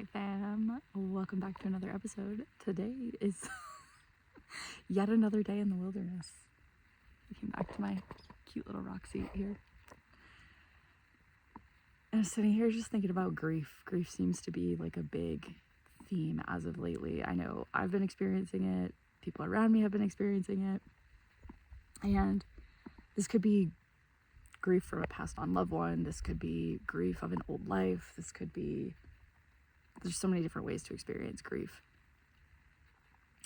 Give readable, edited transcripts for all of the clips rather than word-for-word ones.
Hi fam, welcome back to another episode. Today is yet another day in the wilderness. I came back to my cute little rock seat here. And I'm sitting here just thinking about grief. Grief seems to be like a big theme as of lately. I know I've been experiencing it, people around me have been experiencing it. And this could be grief from a passed on loved one, this could be grief of an old life, this could be, there's so many different ways to experience grief.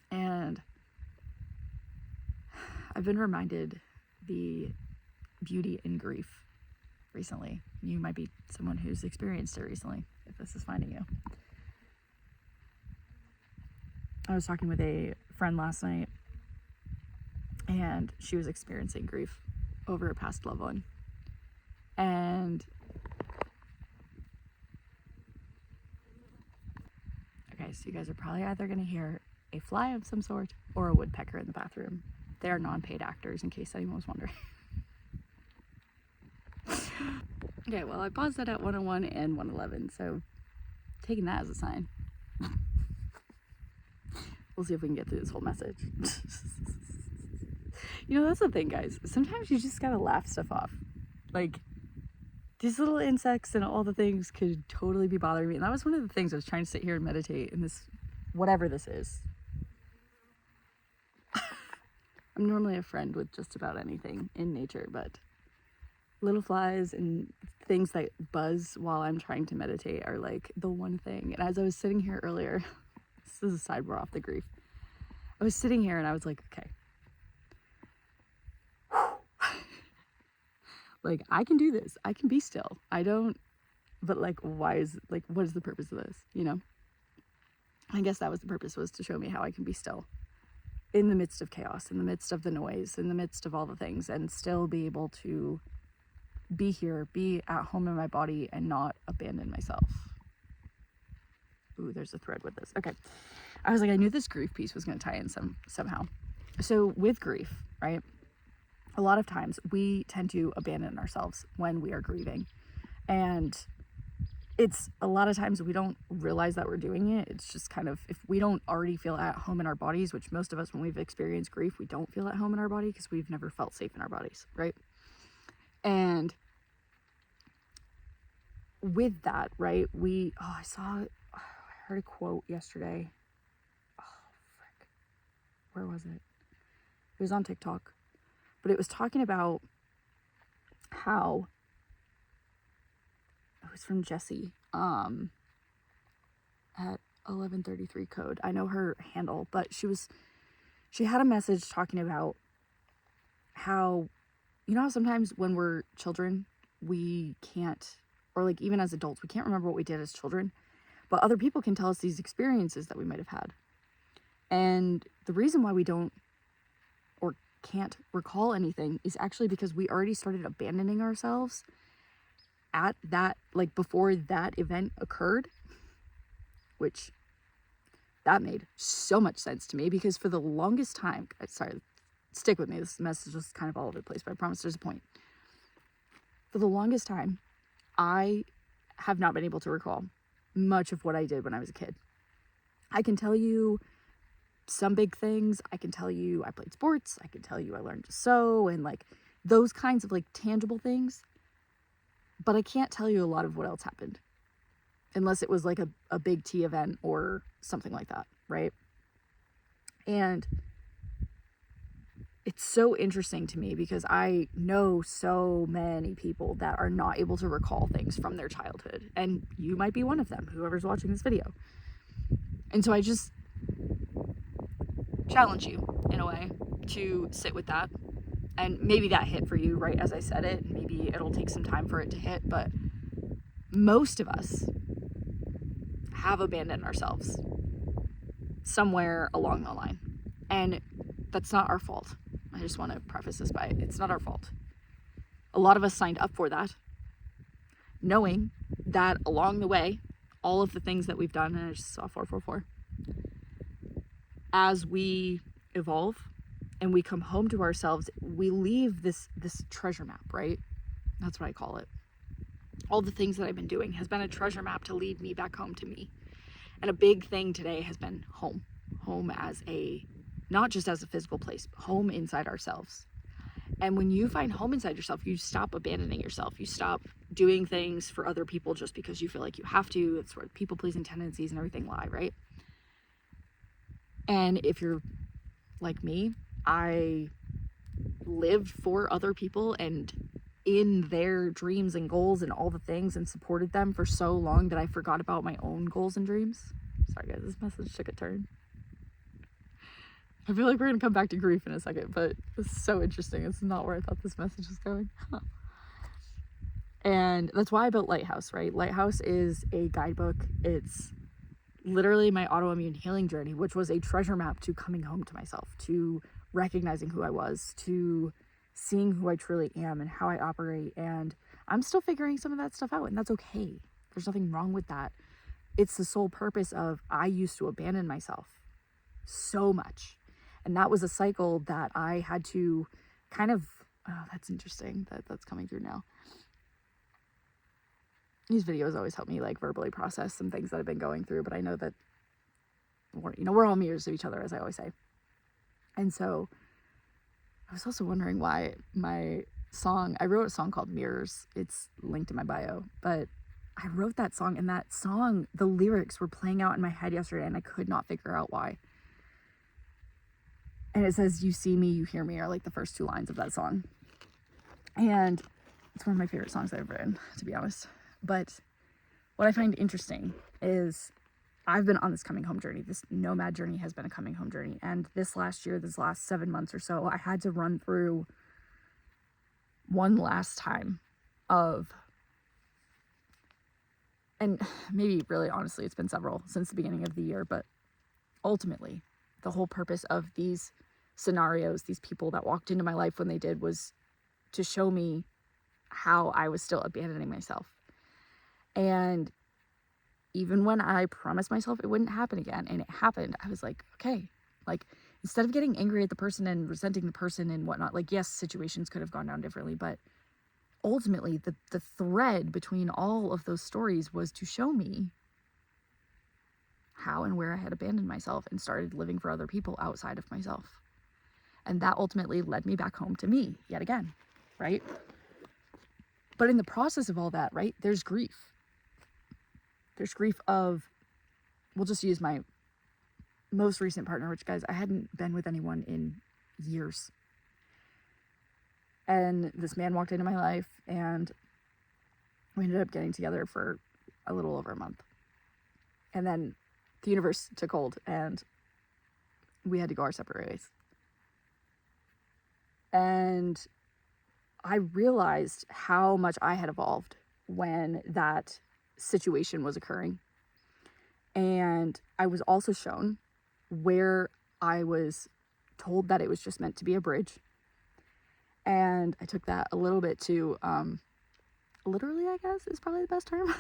And I've been reminded the beauty in grief recently. You might be someone who's experienced it recently, if this is finding you. I was talking with a friend last night, and she was experiencing grief over a past loved one. And okay, so you guys are probably either going to hear a fly of some sort or a woodpecker in the bathroom. They are non-paid actors, in case anyone was wondering. Okay, well, I paused that at 101 and 111, so taking that as a sign. We'll see if we can get through this whole message. You know, that's the thing, guys. Sometimes you just gotta laugh stuff off. Like, these little insects and all the things could totally be bothering me. And that was one of the things I was trying to sit here and meditate in this, whatever this is. I'm normally a friend with just about anything in nature, but little flies and things that buzz while I'm trying to meditate are like the one thing. And as I was sitting here earlier, this is a sidebar off the grief. I was sitting here and I was like, okay. Like, I can do this. I can be still. But like, what is the purpose of this? You know? I guess that was the purpose, was to show me how I can be still in the midst of chaos, in the midst of the noise, in the midst of all the things, and still be able to be here, be at home in my body, and not abandon myself. Ooh, there's a thread with this. Okay. I was like, I knew this grief piece was going to tie in somehow. So with grief, right? A lot of times we tend to abandon ourselves when we are grieving. And it's a lot of times we don't realize that we're doing it. It's just kind of, if we don't already feel at home in our bodies, which most of us, when we've experienced grief, we don't feel at home in our body because we've never felt safe in our bodies, right? And with that, right, I heard a quote yesterday. Oh, frick. Where was it? It was on TikTok. But it was talking about how, it was from Jessie, at 1133 code. I know her handle, but she had a message talking about how, you know how sometimes when we're children, we can't, or like even as adults, we can't remember what we did as children, but other people can tell us these experiences that we might have had. And the reason why we don't or can't recall anything is actually because we already started abandoning ourselves at that, like before that event occurred, which that made so much sense to me, because for the longest time, sorry, stick with me, this message is kind of all over the place, but I promise there's a point. For the longest time, I have not been able to recall much of what I did when I was a kid. I can tell you some big things. I can tell you I played sports. I can tell you I learned to sew and like those kinds of like tangible things. But I can't tell you a lot of what else happened. Unless it was like a big T event or something like that, right? And it's so interesting to me because I know so many people that are not able to recall things from their childhood. And you might be one of them, whoever's watching this video. And so I just challenge you in a way to sit with that. And maybe that hit for you right as I said it. Maybe it'll take some time for it to hit, but most of us have abandoned ourselves somewhere along the line. And that's not our fault. I just want to preface this by, it's not our fault. A lot of us signed up for that, knowing that along the way, all of the things that we've done, and I just saw 444, as we evolve and we come home to ourselves, we leave this treasure map, right? That's what I call it. All the things that I've been doing has been a treasure map to lead me back home to me. And a big thing today has been home. Home as not just as a physical place, home inside ourselves. And when you find home inside yourself, you stop abandoning yourself. You stop doing things for other people just because you feel like you have to. It's where people-pleasing tendencies and everything lie, right? And if you're like me, I lived for other people and in their dreams and goals and all the things and supported them for so long that I forgot about my own goals and dreams. Sorry guys, this message took a turn. I feel like we're gonna come back to grief in a second, but it's so interesting. It's not where I thought this message was going. And that's why I built Lighthouse, right? Lighthouse is a guidebook. It's literally my autoimmune healing journey, which was a treasure map to coming home to myself, to recognizing who I was, to seeing who I truly am and how I operate. And I'm still figuring some of that stuff out, and that's okay. There's nothing wrong with that. It's the sole purpose of I used to abandon myself so much. And that was a cycle that I had to kind of, oh, that's interesting that that's coming through now. These videos always help me like verbally process some things that I've been going through, but I know that we're all mirrors of each other, as I always say. And so I was also wondering why I wrote a song called Mirrors. It's linked in my bio, but I wrote that song, and that song, the lyrics were playing out in my head yesterday, and I could not figure out why. And it says, "You see me, you hear me," are like the first 2 lines of that song. And it's one of my favorite songs I've written, to be honest. But what I find interesting is I've been on this coming home journey. This nomad journey has been a coming home journey. And this last 7 months or so, I had to run through one last time of, and maybe really honestly, it's been several since the beginning of the year, but ultimately the whole purpose of these scenarios, these people that walked into my life when they did, was to show me how I was still abandoning myself. And even when I promised myself it wouldn't happen again, and it happened, I was like, okay, like instead of getting angry at the person and resenting the person and whatnot, like yes, situations could have gone down differently, but ultimately the thread between all of those stories was to show me how and where I had abandoned myself and started living for other people outside of myself. And that ultimately led me back home to me yet again, right? But in the process of all that, right, there's grief. There's grief of, we'll just use my most recent partner, which, guys, I hadn't been with anyone in years. And this man walked into my life, and we ended up getting together for a little over a month. And then the universe took hold, and we had to go our separate ways. And I realized how much I had evolved when that situation was occurring. And I was also shown where I was told that it was just meant to be a bridge. And I took that a little bit to, literally, I guess is probably the best term.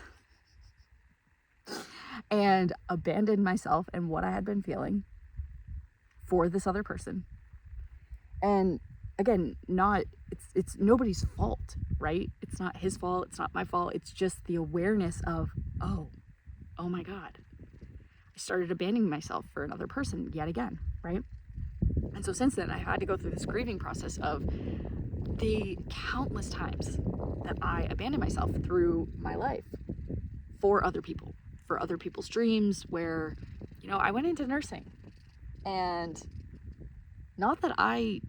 And abandoned myself and what I had been feeling for this other person. And again, it's nobody's fault, right? It's not his fault. It's not my fault. It's just the awareness of, oh my God, I started abandoning myself for another person yet again, right? And so since then, I had to go through this grieving process of the countless times that I abandoned myself through my life for other people, for other people's dreams, where, I went into nursing. And not that I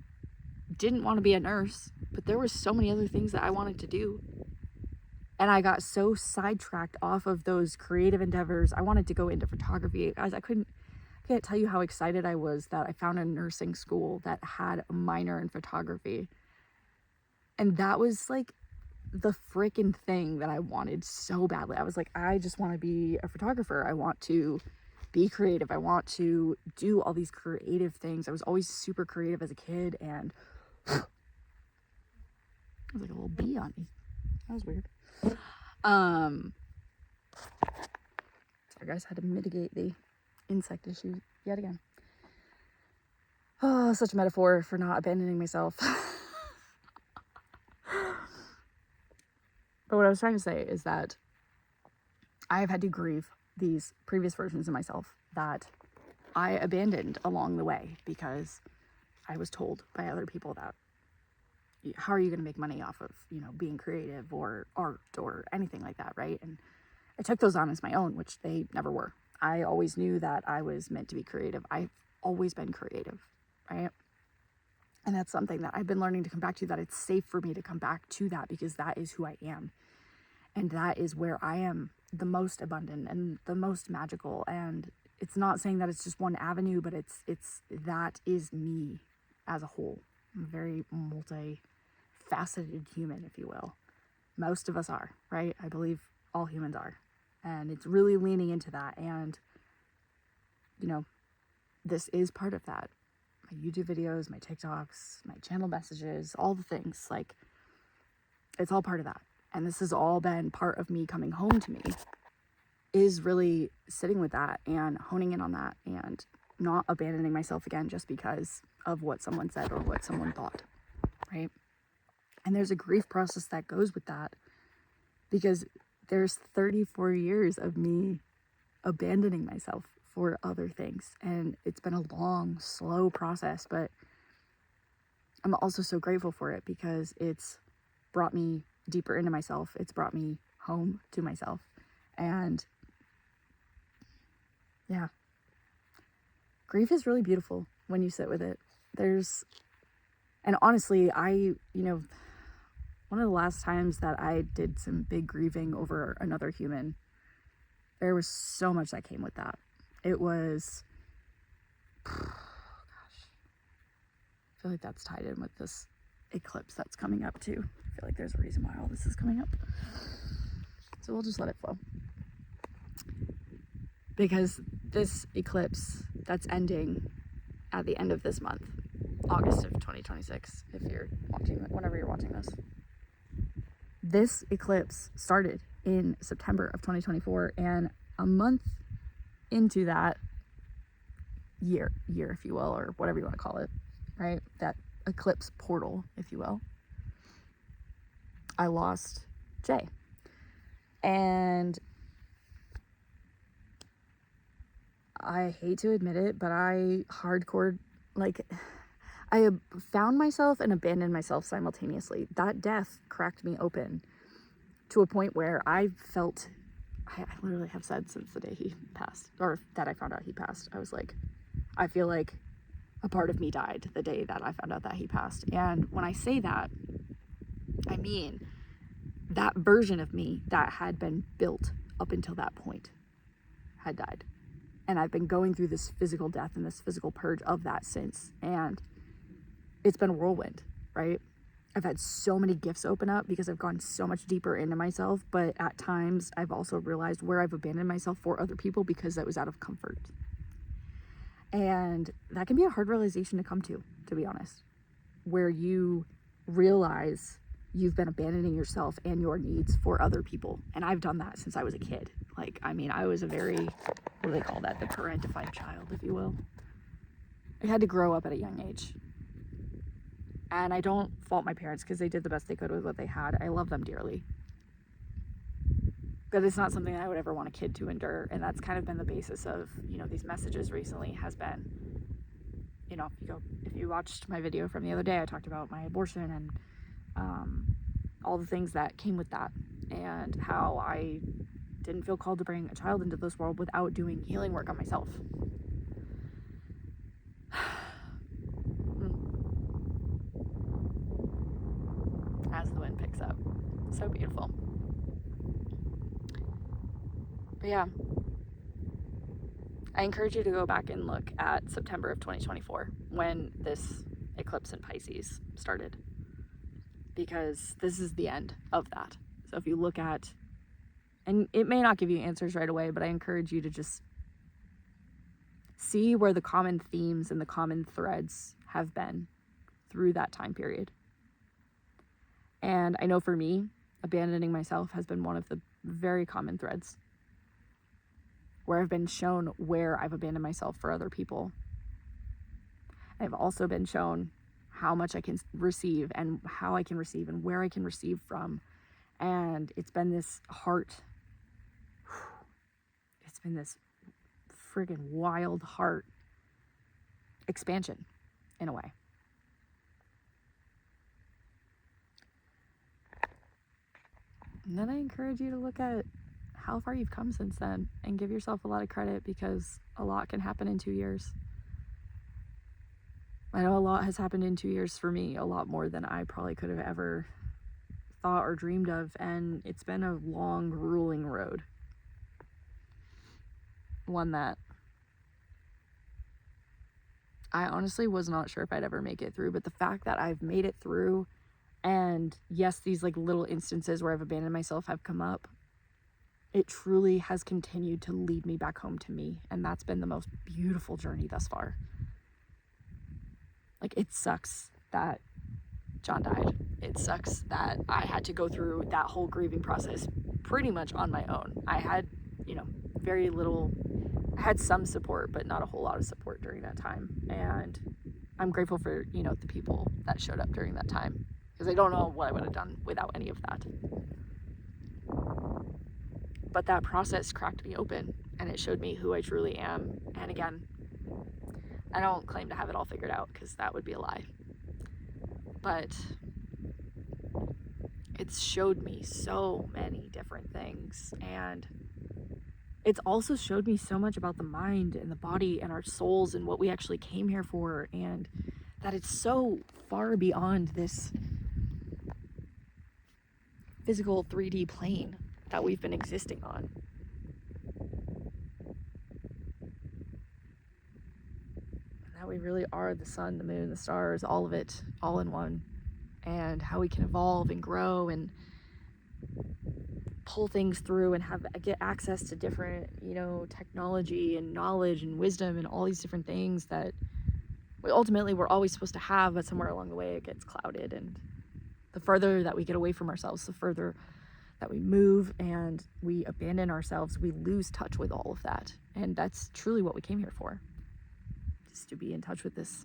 didn't want to be a nurse, but there were so many other things that I wanted to do. And I got so sidetracked off of those creative endeavors. I wanted to go into photography. Guys, I can't tell you how excited I was that I found a nursing school that had a minor in photography. And that was like the freaking thing that I wanted so badly. I was like, I just want to be a photographer. I want to be creative. I want to do all these creative things. I was always super creative as a kid, and it was like a little bee on me. That was weird. Sorry guys, had to mitigate the insect issue yet again. Oh, such a metaphor for not abandoning myself. But what I was trying to say is that I have had to grieve these previous versions of myself that I abandoned along the way because I was told by other people that, how are you going to make money off of, being creative or art or anything like that, right? And I took those on as my own, which they never were. I always knew that I was meant to be creative. I've always been creative, right? And that's something that I've been learning to come back to, that it's safe for me to come back to that because that is who I am. And that is where I am the most abundant and the most magical. And it's not saying that it's just one avenue, but it's that is me as a whole. I'm a very multi-faceted human, if you will. Most of us are, right? I believe all humans are. And it's really leaning into that. And, this is part of that. My YouTube videos, my TikToks, my channel messages, all the things, like, it's all part of that. And this has all been part of me coming home to me, is really sitting with that and honing in on that and not abandoning myself again just because of what someone said or what someone thought, right? And there's a grief process that goes with that because there's 34 years of me abandoning myself for other things. And it's been a long, slow process, but I'm also so grateful for it because it's brought me deeper into myself. It's brought me home to myself. And yeah, grief is really beautiful when you sit with it. And honestly, one of the last times that I did some big grieving over another human, there was so much that came with that. It was, gosh, I feel like that's tied in with this eclipse that's coming up too. I feel like there's a reason why all this is coming up. So we'll just let it flow. Because this eclipse that's ending at the end of this month, August of 2026, if you're watching, whenever you're watching this. This eclipse started in September of 2024, and a month into that year, if you will, or whatever you want to call it, right? That eclipse portal, if you will, I lost Jay. And I hate to admit it, but I found myself and abandoned myself simultaneously. That death cracked me open to a point where I felt, I literally have said since the day he passed, or that I found out he passed, I was like, I feel like a part of me died the day that I found out that he passed. And when I say that, I mean that version of me that had been built up until that point had died. And I've been going through this physical death and this physical purge of that since. And it's been a whirlwind, right? I've had so many gifts open up because I've gone so much deeper into myself. But at times, I've also realized where I've abandoned myself for other people because that was out of comfort. And that can be a hard realization to come to be honest, where you realize you've been abandoning yourself and your needs for other people. And I've done that since I was a kid. I was a very, what do they call that? The parentified child, if you will. I had to grow up at a young age. And I don't fault my parents because they did the best they could with what they had. I love them dearly. But it's not something I would ever want a kid to endure. And that's kind of been the basis of, these messages recently has been, if you watched my video from the other day, I talked about my abortion and all the things that came with that and how I didn't feel called to bring a child into this world without doing healing work on myself. As the wind picks up. So beautiful. But yeah, I encourage you to go back and look at September of 2024 when this eclipse in Pisces started, because this is the end of that. So if you look at, and it may not give you answers right away, but I encourage you to just see where the common themes and the common threads have been through that time period. And I know for me, abandoning myself has been one of the very common threads, where I've been shown where I've abandoned myself for other people. I've also been shown how much I can receive and how I can receive and where I can receive from. And it's been this and this friggin' wild heart expansion in a way. And then I encourage you to look at how far you've come since then and give yourself a lot of credit, because a lot can happen in 2 years. I know a lot has happened in 2 years for me, a lot more than I probably could have ever thought or dreamed of, and it's been a long, grueling road. One that I honestly was not sure if I'd ever make it through, but the fact that I've made it through, and yes, these like little instances where I've abandoned myself have come up, it truly has continued to lead me back home to me, and that's been the most beautiful journey thus far. Like, it sucks that John died. It sucks that I had to go through that whole grieving process pretty much on my own. I had, very little, I had some support, but not a whole lot of support during that time. And I'm grateful for, the people that showed up during that time, because I don't know what I would have done without any of that. But that process cracked me open, and it showed me who I truly am. And again, I don't claim to have it all figured out, because that would be a lie. But it's showed me so many different things, and it's also showed me so much about the mind and the body and our souls and what we actually came here for, and that it's so far beyond this physical 3D plane that we've been existing on. That we really are the sun, the moon, the stars, all of it, all in one. And how we can evolve and grow and pull things through and get access to different, technology and knowledge and wisdom and all these different things that we're always supposed to have, but somewhere along the way it gets clouded. And the further that we get away from ourselves, the further that we move and we abandon ourselves, we lose touch with all of that. And that's truly what we came here for. Just to be in touch with this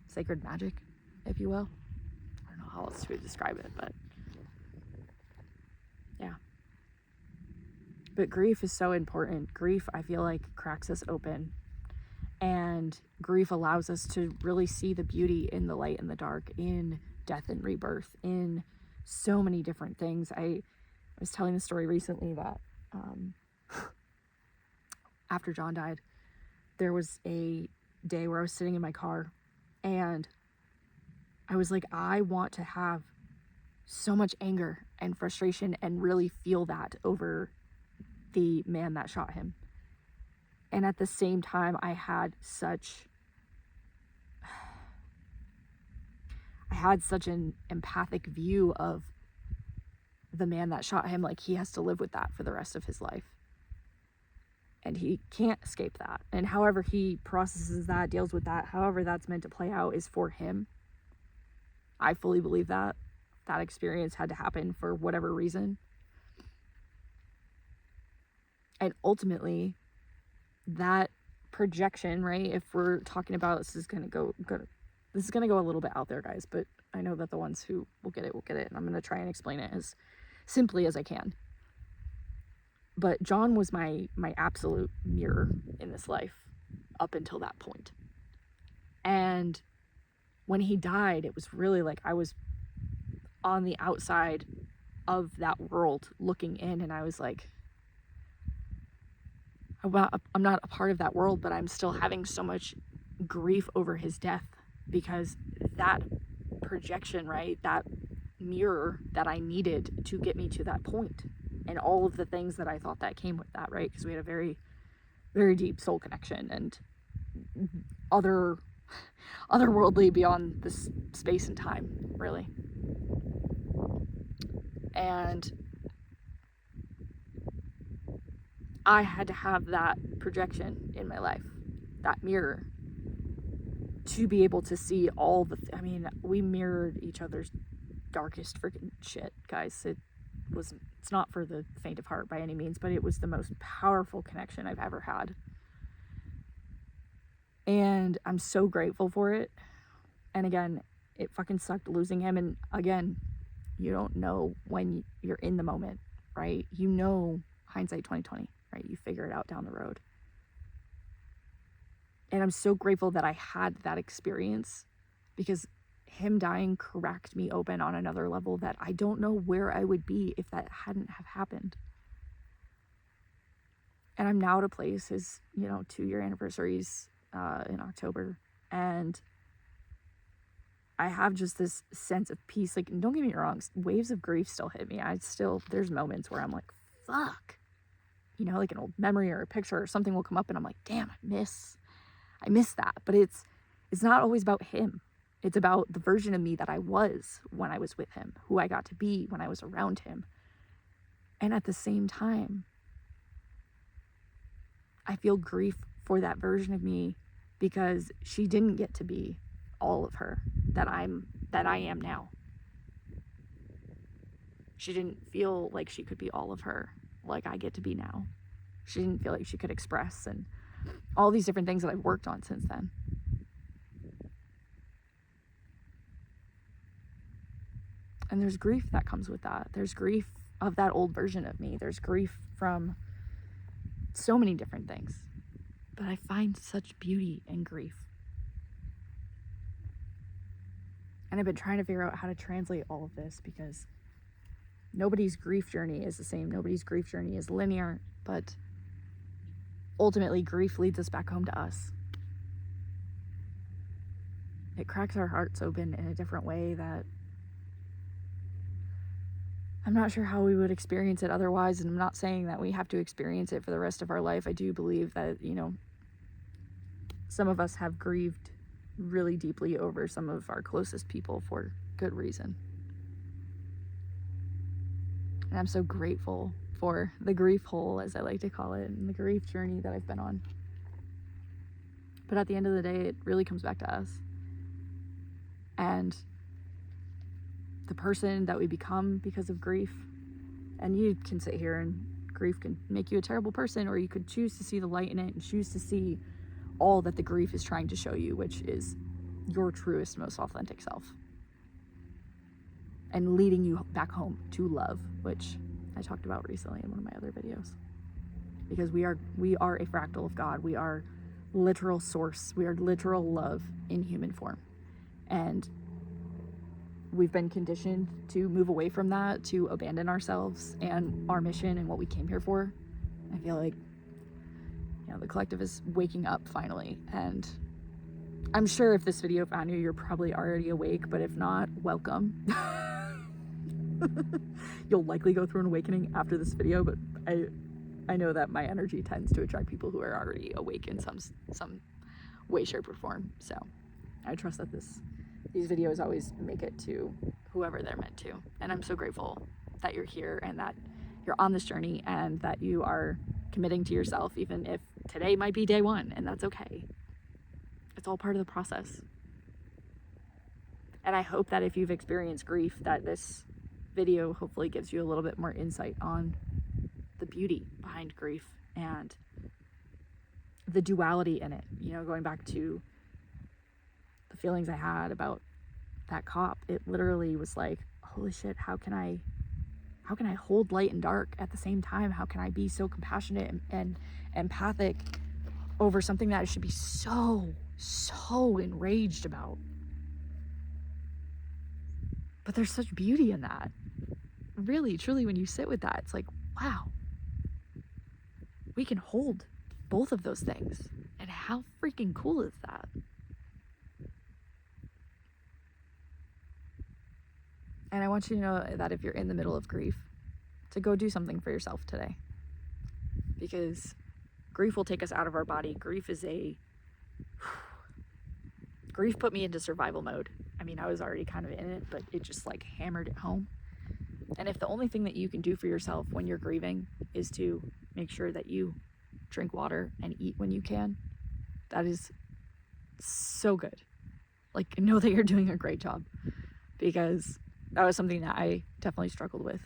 sacred magic, if you will. I don't know how else to describe it, but yeah. But grief is so important. Grief, I feel like, cracks us open. And grief allows us to really see the beauty in the light and the dark, in death and rebirth, in so many different things. I was telling the story recently that after John died, there was a day where I was sitting in my car and I was like, I want to have so much anger and frustration and really feel that over the man that shot him. And at the same time, I had such an empathic view of the man that shot him. Like, he has to live with that for the rest of his life. And he can't escape that. And however he processes that, deals with that, however that's meant to play out is for him. I fully believe that experience had to happen for whatever reason. And ultimately, that projection, right? If we're talking about, this is gonna go a little bit out there, guys, but I know that the ones who will get it, and I'm gonna try and explain it as simply as I can. But John was my absolute mirror in this life up until that point. And when he died, it was really like I was on the outside of that world looking in, and I was like, I'm not a part of that world, but I'm still having so much grief over his death, because that projection, right, that mirror that I needed to get me to that point, and all of the things that I thought that came with that, right, because we had a very, very deep soul connection and otherworldly beyond this space and time, really. And I had to have that projection in my life, that mirror, to be able to see all the we mirrored each other's darkest freaking shit, guys. It's not for the faint of heart by any means, but it was the most powerful connection I've ever had. And I'm so grateful for it. And again, it fucking sucked losing him. And again, you don't know when you're in the moment, right? Hindsight 2020. right? You figure it out down the road. And I'm so grateful that I had that experience, because him dying cracked me open on another level that I don't know where I would be if that hadn't have happened. And I'm now at a place, his, 2-year anniversary's in October, and I have just this sense of peace. Like, don't get me wrong, waves of grief still hit me. There's moments where I'm like, fuck, like an old memory or a picture or something will come up and I'm like, damn, I miss that. But it's not always about him. It's about the version of me that I was when I was with him, who I got to be when I was around him. And at the same time, I feel grief for that version of me, because she didn't get to be all of her that I am now. She didn't feel like she could be all of her like I get to be now. She didn't feel like she could express, and all these different things that I've worked on since then. And there's grief that comes with that. There's grief of that old version of me. There's grief from so many different things. But I find such beauty in grief. And I've been trying to figure out how to translate all of this, because nobody's grief journey is the same. Nobody's grief journey is linear, but ultimately grief leads us back home to us. It cracks our hearts open in a different way that I'm not sure how we would experience it otherwise. And I'm not saying that we have to experience it for the rest of our life. I do believe that, some of us have grieved really deeply over some of our closest people for good reason. And I'm so grateful for the grief hole, as I like to call it, and the grief journey that I've been on. But at the end of the day, it really comes back to us. And the person that we become because of grief. And you can sit here and grief can make you a terrible person, or you could choose to see the light in it and choose to see all that the grief is trying to show you, which is your truest, most authentic self, and leading you back home to love, which I talked about recently in one of my other videos. Because we are a fractal of God. We are literal source. We are literal love in human form. And we've been conditioned to move away from that, to abandon ourselves and our mission and what we came here for. I feel like, the collective is waking up finally. And I'm sure if this video found you, you're probably already awake, but if not, welcome. You'll likely go through an awakening after this video, but I know that my energy tends to attract people who are already awake in some way, shape, or form. So I trust that these videos always make it to whoever they're meant to. And I'm so grateful that you're here and that you're on this journey and that you are committing to yourself, even if today might be day one, and that's okay. It's all part of the process. And I hope that if you've experienced grief, that this video hopefully gives you a little bit more insight on the beauty behind grief and the duality in it. Going back to the feelings I had about that cop, it literally was like, holy shit, how can I hold light and dark at the same time? How can I be so compassionate and empathic over something that I should be so enraged about? But there's such beauty in that. Really, truly, when you sit with that, it's like, wow, we can hold both of those things. And how freaking cool is that? And I want you to know that if you're in the middle of grief, to go do something for yourself today. Because grief will take us out of our body. Grief put me into survival mode. I mean, I was already kind of in it, but it just like hammered it home. And if the only thing that you can do for yourself when you're grieving is to make sure that you drink water and eat when you can, that is so good. Like, know that you're doing a great job, because that was something that I definitely struggled with.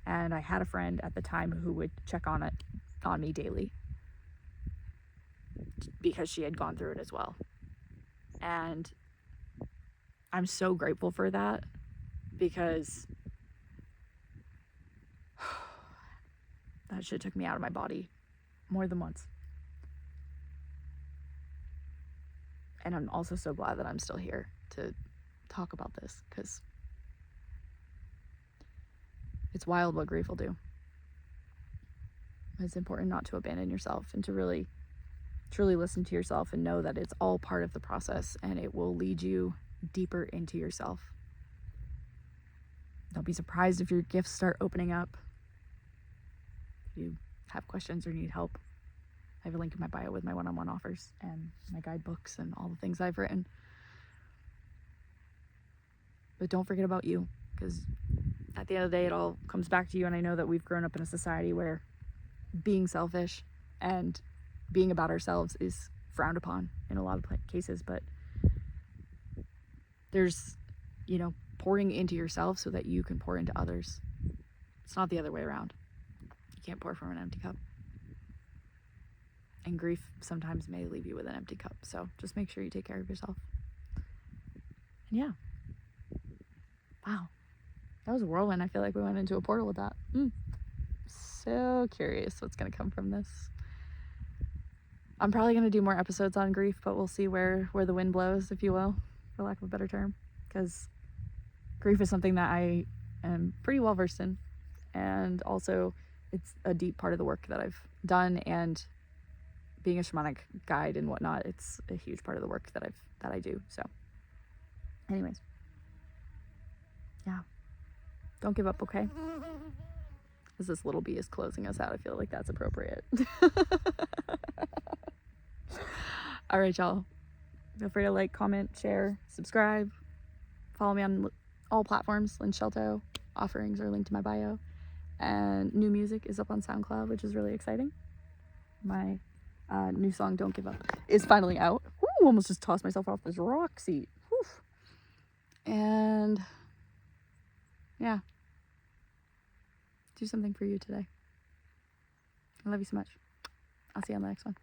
And I had a friend at the time who would check on me daily, because she had gone through it as well. And I'm so grateful for that, because that shit took me out of my body more than once. And I'm also so glad that I'm still here to talk about this, because it's wild what grief will do. It's important not to abandon yourself and to really, truly listen to yourself and know that it's all part of the process and it will lead you deeper into yourself. Don't be surprised if your gifts start opening up. If you have questions or need help, I have a link in my bio with my one-on-one offers and my guidebooks and all the things I've written. But don't forget about you, because at the end of the day, it all comes back to you. And I know that we've grown up in a society where being selfish and being about ourselves is frowned upon in a lot of cases. But there's, pouring into yourself so that you can pour into others. It's not the other way around. You can't pour from an empty cup. And grief sometimes may leave you with an empty cup. So just make sure you take care of yourself. And yeah. Wow. That was a whirlwind. I feel like we went into a portal with that. So curious what's going to come from this. I'm probably going to do more episodes on grief, but we'll see where the wind blows, if you will, for lack of a better term. Because grief is something that I am pretty well versed in. And also, it's a deep part of the work that I've done, and being a shamanic guide and whatnot, it's a huge part of the work that I do. So anyways, yeah, don't give up, okay? As this little bee is closing us out, I feel like that's appropriate. All right, y'all, feel free to like, comment, share, subscribe, follow me on all platforms. Lynn Shelto offerings are linked to my bio, and new music is up on SoundCloud, which is really exciting. My new song, Don't Give Up, is finally out. Ooh, almost just tossed myself off this rock seat. Whew. And yeah, do something for you today. I love you so much. I'll see you on the next one.